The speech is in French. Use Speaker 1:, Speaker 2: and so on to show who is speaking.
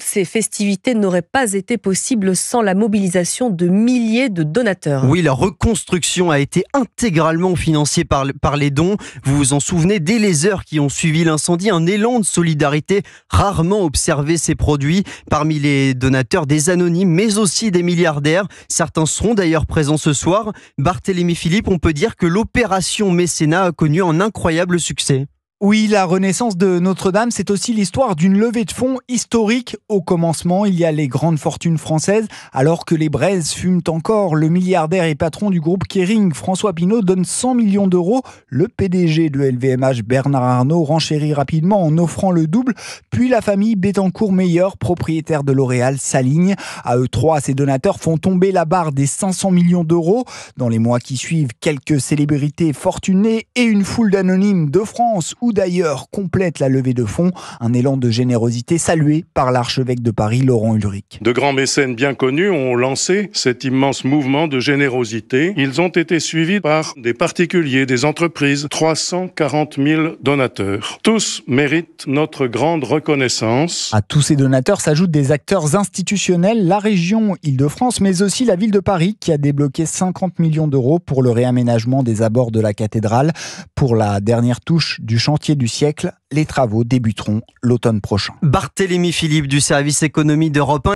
Speaker 1: Ces festivités n'auraient pas été possibles sans la mobilisation de milliers de donateurs.
Speaker 2: Oui, la reconstruction a été intégralement financée par les dons. Vous vous en souvenez, dès les heures qui ont suivi l'incendie, un élan de solidarité rarement observé s'est produit. Parmi les donateurs, des anonymes, mais aussi des milliardaires. Certains seront d'ailleurs présents ce soir. Barthélémy Philippe, on peut dire que l'opération mécénat a connu un incroyable succès.
Speaker 3: Oui, la renaissance de Notre-Dame, c'est aussi l'histoire d'une levée de fonds historique. Au commencement, il y a les grandes fortunes françaises, alors que les braises fument encore. Le milliardaire et patron du groupe Kering, François Pinault, donne 100 millions d'euros. Le PDG de LVMH, Bernard Arnault, renchérit rapidement en offrant le double. Puis la famille Bettencourt-Meyer, propriétaire de L'Oréal, s'aligne. À eux trois, ces donateurs font tomber la barre des 500 millions d'euros. Dans les mois qui suivent, quelques célébrités fortunées et une foule d'anonymes de France ou d'ailleurs complète la levée de fonds, un élan de générosité salué par l'archevêque de Paris, Laurent Ulrich.
Speaker 4: De grands mécènes bien connus ont lancé cet immense mouvement de générosité. Ils ont été suivis par des particuliers, des entreprises, 340 000 donateurs. Tous méritent notre grande reconnaissance.
Speaker 3: À tous ces donateurs s'ajoutent des acteurs institutionnels, la région Île-de-France, mais aussi la ville de Paris qui a débloqué 50 millions d'euros pour le réaménagement des abords de la cathédrale. Pour la dernière touche du chantier du siècle, les travaux débuteront l'automne prochain.
Speaker 2: Barthélémy Philippe du service économie d'Europe 1.